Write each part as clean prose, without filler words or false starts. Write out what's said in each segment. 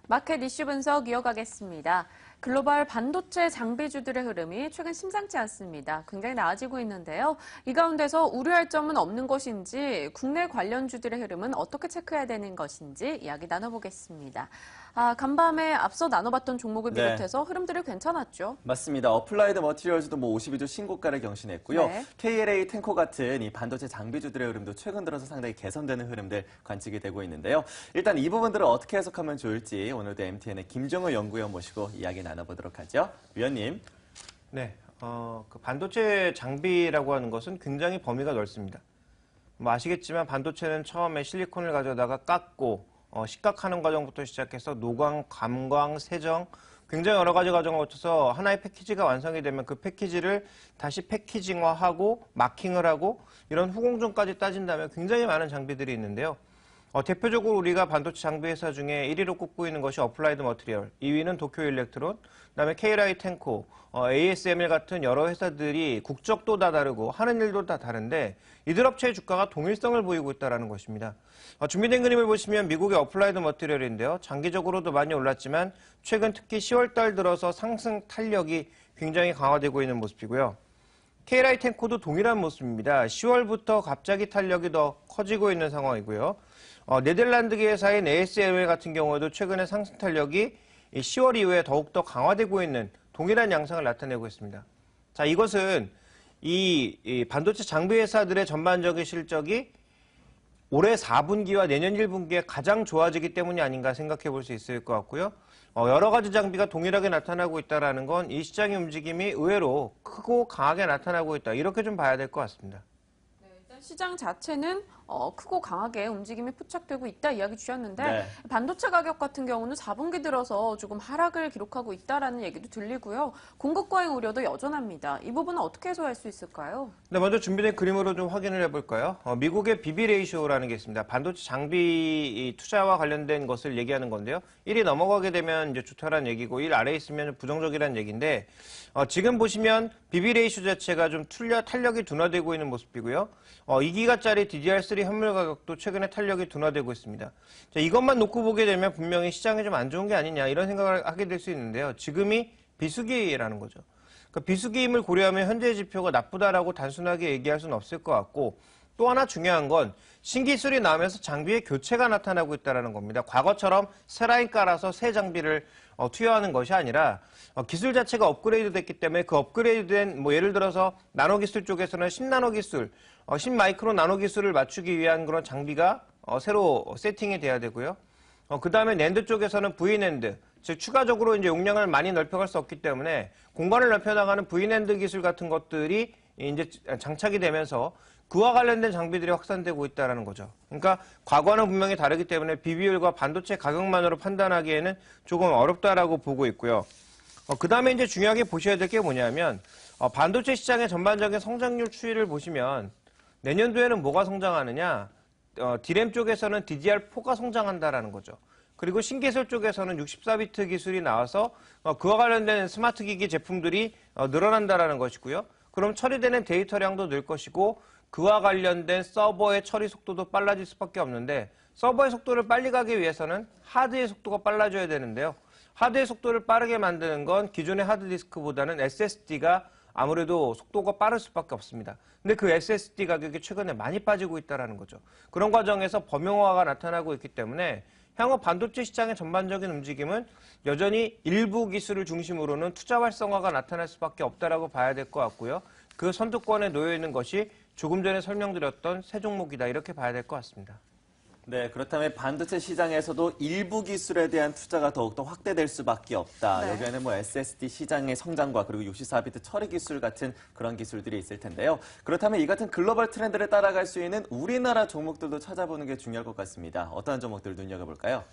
마켓 이슈 분석 이어가겠습니다. 글로벌 반도체 장비주들의 흐름이 최근 심상치 않습니다. 굉장히 나아지고 있는데요. 이 가운데서 우려할 점은 없는 것인지, 국내 관련주들의 흐름은 어떻게 체크해야 되는 것인지 이야기 나눠보겠습니다. 간밤에 앞서 나눠봤던 종목을 비롯해서 흐름들이 괜찮았죠? 맞습니다. 어플라이드 머티리얼즈도 52주 신고가를 경신했고요. 네. KLA 탱코 같은 이 반도체 장비주들의 흐름도 최근 들어서 상당히 개선되는 흐름들 관측이 되고 있는데요. 일단 이 부분들을 어떻게 해석하면 좋을지 오늘도 MTN의 김정우 연구위원 모시고 이야기 나눠보도록 하죠. 위원님. 네, 그 반도체 장비라고 하는 것은 굉장히 범위가 넓습니다. 아시겠지만 반도체는 처음에 실리콘을 가져다가 깎고 식각하는 과정부터 시작해서 노광, 감광, 세정 굉장히 여러 가지 과정을 거쳐서 하나의 패키지가 완성이 되면 그 패키지를 다시 패키징화하고 마킹을 하고 이런 후공정까지 따진다면 굉장히 많은 장비들이 있는데요. 대표적으로 우리가 반도체 장비 회사 중에 1위로 꼽고 있는 것이 어플라이드 머티리얼, 2위는 도쿄일렉트론, 그다음에 KLA 탱코, ASML 같은 여러 회사들이 국적도 다 다르고 하는 일도 다 다른데 이들 업체의 주가가 동일성을 보이고 있다는 것입니다. 준비된 그림을 보시면 미국의 어플라이드 머티리얼인데요. 장기적으로도 많이 올랐지만 최근 특히 10월 달 들어서 상승 탄력이 굉장히 강화되고 있는 모습이고요. KLA 탱코도 동일한 모습입니다. 10월부터 갑자기 탄력이 더 커지고 있는 상황이고요. 네덜란드계 회사인 ASML 같은 경우에도 최근에 상승 탄력이 10월 이후에 더욱더 강화되고 있는 동일한 양상을 나타내고 있습니다. 자, 이것은 이 반도체 장비 회사들의 전반적인 실적이 올해 4분기와 내년 1분기에 가장 좋아지기 때문이 아닌가 생각해 볼 수 있을 것 같고요. 여러 가지 장비가 동일하게 나타나고 있다는 건 이 시장의 움직임이 의외로 크고 강하게 나타나고 있다. 이렇게 좀 봐야 될 것 같습니다. 네, 일단 시장 자체는 크고 강하게 움직임이 포착되고 있다 이야기 주셨는데 네. 반도체 가격 같은 경우는 4분기 들어서 조금 하락을 기록하고 있다라는 얘기도 들리고요. 공급 과잉 우려도 여전합니다. 이 부분은 어떻게 해소할 수 있을까요? 네, 먼저 준비된 그림으로 좀 확인을 해볼까요? 미국의 BB 레이쇼라는 게 있습니다. 반도체 장비 투자와 관련된 것을 얘기하는 건데요. 1이 넘어가게 되면 이제 좋다라는 얘기고 1 아래에 있으면 부정적이라는 얘기인데 지금 보시면 BB 레이쇼 자체가 좀 탄력이 둔화되고 있는 모습이고요. 2기가짜리 DDR3 현물 가격도 최근에 탄력이 둔화되고 있습니다. 자, 이것만 놓고 보게 되면 분명히 시장이 좀 안 좋은 게 아니냐 이런 생각을 하게 될 수 있는데요. 지금이 비수기라는 거죠. 그 비수기임을 고려하면 현재 지표가 나쁘다라고 단순하게 얘기할 수는 없을 것 같고 또 하나 중요한 건 신기술이 나오면서 장비의 교체가 나타나고 있다는 겁니다. 과거처럼 새 라인 깔아서 새 장비를 투여하는 것이 아니라 기술 자체가 업그레이드 됐기 때문에 그 업그레이드된 예를 들어서 나노 기술 쪽에서는 10나노 기술, 10마이크론 나노 기술을 맞추기 위한 그런 장비가 새로 세팅이 돼야 되고요. 그 다음에 낸드 쪽에서는 V낸드, 즉 추가적으로 이제 용량을 많이 넓혀갈 수 없기 때문에 공간을 넓혀나가는 V낸드 기술 같은 것들이 이제 장착이 되면서 그와 관련된 장비들이 확산되고 있다는 거죠. 그러니까 과거와는 분명히 다르기 때문에 비비율과 반도체 가격만으로 판단하기에는 조금 어렵다라고 보고 있고요. 그 다음에 이제 중요하게 보셔야 될 게 뭐냐면 반도체 시장의 전반적인 성장률 추이를 보시면 내년도에는 뭐가 성장하느냐? D램 쪽에서는 DDR4가 성장한다라는 거죠. 그리고 신기술 쪽에서는 64비트 기술이 나와서 그와 관련된 스마트 기기 제품들이 늘어난다라는 것이고요. 그럼 처리되는 데이터량도 늘 것이고 그와 관련된 서버의 처리 속도도 빨라질 수밖에 없는데 서버의 속도를 빨리 가기 위해서는 하드의 속도가 빨라져야 되는데요. 하드의 속도를 빠르게 만드는 건 기존의 하드디스크보다는 SSD가 아무래도 속도가 빠를 수밖에 없습니다. 근데 그 SSD 가격이 최근에 많이 빠지고 있다는 거죠. 그런 과정에서 범용화가 나타나고 있기 때문에 향후 반도체 시장의 전반적인 움직임은 여전히 일부 기술을 중심으로는 투자 활성화가 나타날 수밖에 없다라고 봐야 될 것 같고요. 그 선두권에 놓여 있는 것이 조금 전에 설명드렸던 세 종목이다 이렇게 봐야 될 것 같습니다. 네, 그렇다면 반도체 시장에서도 일부 기술에 대한 투자가 더욱더 확대될 수밖에 없다. 네. 여기에는 SSD 시장의 성장과 그리고 64비트 처리 기술 같은 그런 기술들이 있을 텐데요. 그렇다면 이 같은 글로벌 트렌드를 따라갈 수 있는 우리나라 종목들도 찾아보는 게 중요할 것 같습니다. 어떤 종목들 눈여겨볼까요?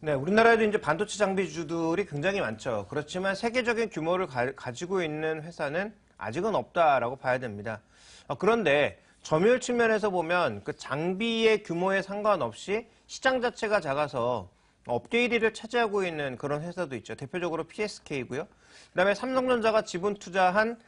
네, 우리나라에도 이제 반도체 장비주들이 굉장히 많죠. 그렇지만 세계적인 규모를 가지고 있는 회사는 아직은 없다라고 봐야 됩니다. 그런데 점유율 측면에서 보면 그 장비의 규모에 상관없이 시장 자체가 작아서 업계 1위를 차지하고 있는 그런 회사도 있죠. 대표적으로 PSK고요. 그다음에 삼성전자가 지분 투자한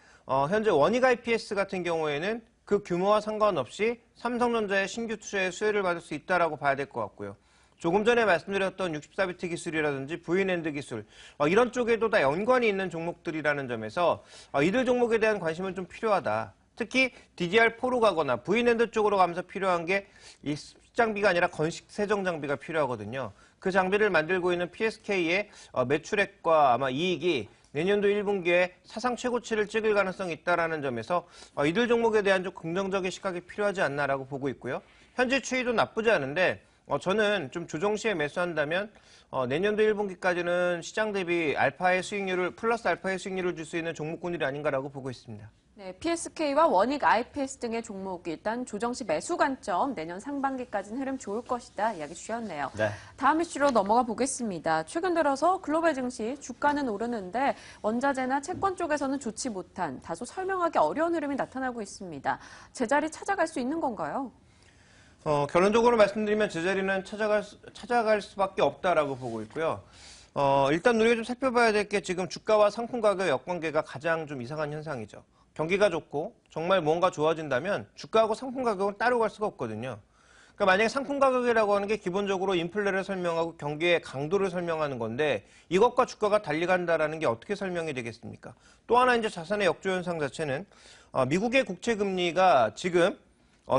현재 원익 IPS 같은 경우에는 그 규모와 상관없이 삼성전자의 신규 투자에 수혜를 받을 수 있다라고 봐야 될 것 같고요. 조금 전에 말씀드렸던 64비트 기술이라든지 V낸드 기술 이런 쪽에도 다 연관이 있는 종목들이라는 점에서 이들 종목에 대한 관심은 좀 필요하다. 특히 DDR4로 가거나 V낸드 쪽으로 가면서 필요한 게 이 장비가 아니라 건식 세정 장비가 필요하거든요. 그 장비를 만들고 있는 PSK의 매출액과 아마 이익이 내년도 1분기에 사상 최고치를 찍을 가능성이 있다는 점에서 이들 종목에 대한 좀 긍정적인 시각이 필요하지 않나라고 보고 있고요. 현재 추이도 나쁘지 않은데 저는 좀 조정 시에 매수한다면 내년도 1분기까지는 시장 대비 알파의 수익률을 플러스 알파의 수익률을 줄 수 있는 종목군들이 아닌가라고 보고 있습니다. 네, PSK와 원익 IPS 등의 종목이 일단 조정시 매수 관점, 내년 상반기까지는 흐름 좋을 것이다 이야기 주셨네요. 네. 다음 이슈로 넘어가 보겠습니다. 최근 들어서 글로벌 증시 주가는 오르는데 원자재나 채권 쪽에서는 좋지 못한 다소 설명하기 어려운 흐름이 나타나고 있습니다. 제자리 찾아갈 수 있는 건가요? 결론적으로 말씀드리면 제자리는 찾아갈 수밖에 없다라고 보고 있고요. 일단 우리가 좀 살펴봐야 될 게 지금 주가와 상품 가격 역관계가 가장 좀 이상한 현상이죠. 경기가 좋고 정말 뭔가 좋아진다면 주가하고 상품 가격은 따로 갈 수가 없거든요. 그러니까 만약에 상품 가격이라고 하는 게 기본적으로 인플레를 설명하고 경기의 강도를 설명하는 건데 이것과 주가가 달리 간다라는 게 어떻게 설명이 되겠습니까? 또 하나 이제 자산의 역조 현상 자체는 미국의 국채 금리가 지금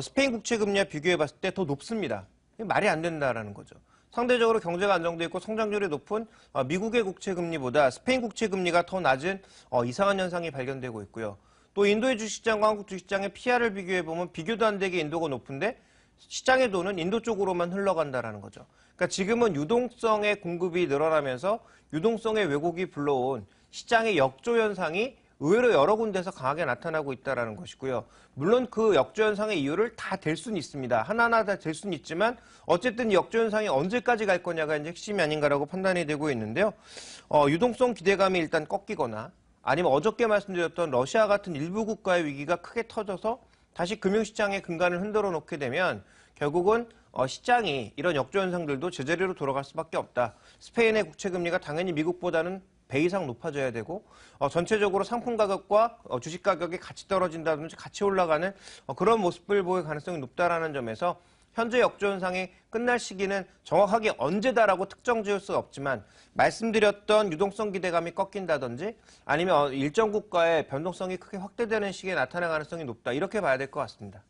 스페인 국채 금리와 비교해 봤을 때 더 높습니다. 말이 안 된다라는 거죠. 상대적으로 경제가 안정돼 있고 성장률이 높은 미국의 국채 금리보다 스페인 국채 금리가 더 낮은 이상한 현상이 발견되고 있고요. 또 인도의 주식시장과 한국 주식시장의 PR을 비교해 보면 비교도 안 되게 인도가 높은데 시장의 돈은 인도 쪽으로만 흘러간다라는 거죠. 그러니까 지금은 유동성의 공급이 늘어나면서 유동성의 왜곡이 불러온 시장의 역조 현상이 의외로 여러 군데서 강하게 나타나고 있다는 것이고요. 물론 그 역조 현상의 이유를 다 댈 수는 있습니다. 하나하나 다 댈 수는 있지만 어쨌든 역조 현상이 언제까지 갈 거냐가 이제 핵심이 아닌가라고 판단이 되고 있는데요. 유동성 기대감이 일단 꺾이거나 아니면 어저께 말씀드렸던 러시아 같은 일부 국가의 위기가 크게 터져서 다시 금융시장의 근간을 흔들어 놓게 되면 결국은 시장이 이런 역조 현상들도 제자리로 돌아갈 수밖에 없다. 스페인의 국채 금리가 당연히 미국보다는 배 이상 높아져야 되고 전체적으로 상품 가격과 주식 가격이 같이 떨어진다든지 같이 올라가는 그런 모습을 보일 가능성이 높다라는 점에서 현재 역조 현상이 끝날 시기는 정확하게 언제다라고 특정 지을 수가 없지만 말씀드렸던 유동성 기대감이 꺾인다든지 아니면 일정 국가의 변동성이 크게 확대되는 시기에 나타날 가능성이 높다. 이렇게 봐야 될 것 같습니다.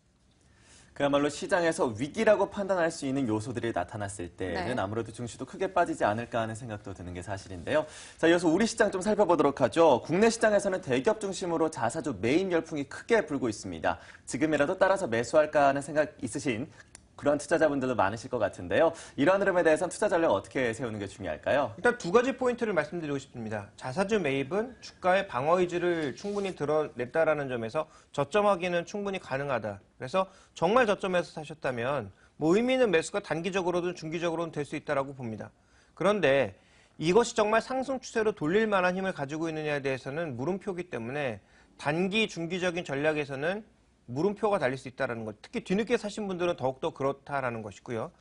그야말로 시장에서 위기라고 판단할 수 있는 요소들이 나타났을 때는 네. 아무래도 증시도 크게 빠지지 않을까 하는 생각도 드는 게 사실인데요. 자, 이어서 우리 시장 좀 살펴보도록 하죠. 국내 시장에서는 대기업 중심으로 자사주 매입 열풍이 크게 불고 있습니다. 지금이라도 따라서 매수할까 하는 생각 있으신 그런 투자자분들도 많으실 것 같은데요. 이러한 흐름에 대해서는 투자 전략 어떻게 세우는 게 중요할까요? 일단 두 가지 포인트를 말씀드리고 싶습니다. 자사주 매입은 주가의 방어 의지를 충분히 드러냈다라는 점에서 저점하기는 충분히 가능하다. 그래서 정말 저점에서 사셨다면 뭐 의미 있는 매수가 단기적으로든 중기적으로든 될 수 있다라고 봅니다. 그런데 이것이 정말 상승 추세로 돌릴 만한 힘을 가지고 있느냐에 대해서는 물음표이기 때문에 단기, 중기적인 전략에서는 물음표가 달릴 수 있다는 것. 특히 뒤늦게 사신 분들은 더욱더 그렇다라는 것이고요.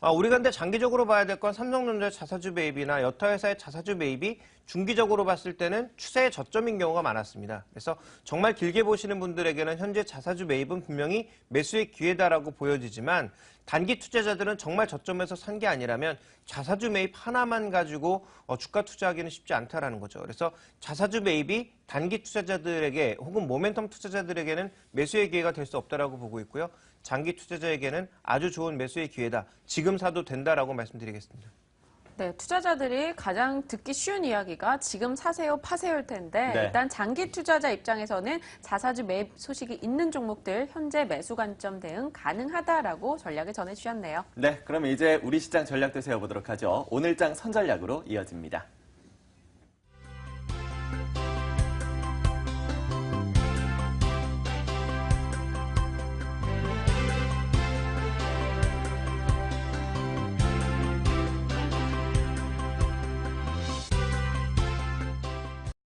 우리가 근데 장기적으로 봐야 될 건 삼성전자의 자사주 매입이나 여타 회사의 자사주 매입이 중기적으로 봤을 때는 추세의 저점인 경우가 많았습니다. 그래서 정말 길게 보시는 분들에게는 현재 자사주 매입은 분명히 매수의 기회다라고 보여지지만 단기 투자자들은 정말 저점에서 산 게 아니라면 자사주 매입 하나만 가지고 주가 투자하기는 쉽지 않다라는 거죠. 그래서 자사주 매입이 단기 투자자들에게 혹은 모멘텀 투자자들에게는 매수의 기회가 될 수 없다라고 보고 있고요. 장기 투자자에게는 아주 좋은 매수의 기회다. 지금 사도 된다라고 말씀드리겠습니다. 네, 투자자들이 가장 듣기 쉬운 이야기가 지금 사세요, 파세요일 텐데 네. 일단 장기 투자자 입장에서는 자사주 매입 소식이 있는 종목들 현재 매수 관점 대응 가능하다라고 전략을 전해주셨네요. 네, 그럼 이제 우리 시장 전략도 세워보도록 하죠. 오늘장 선전략으로 이어집니다.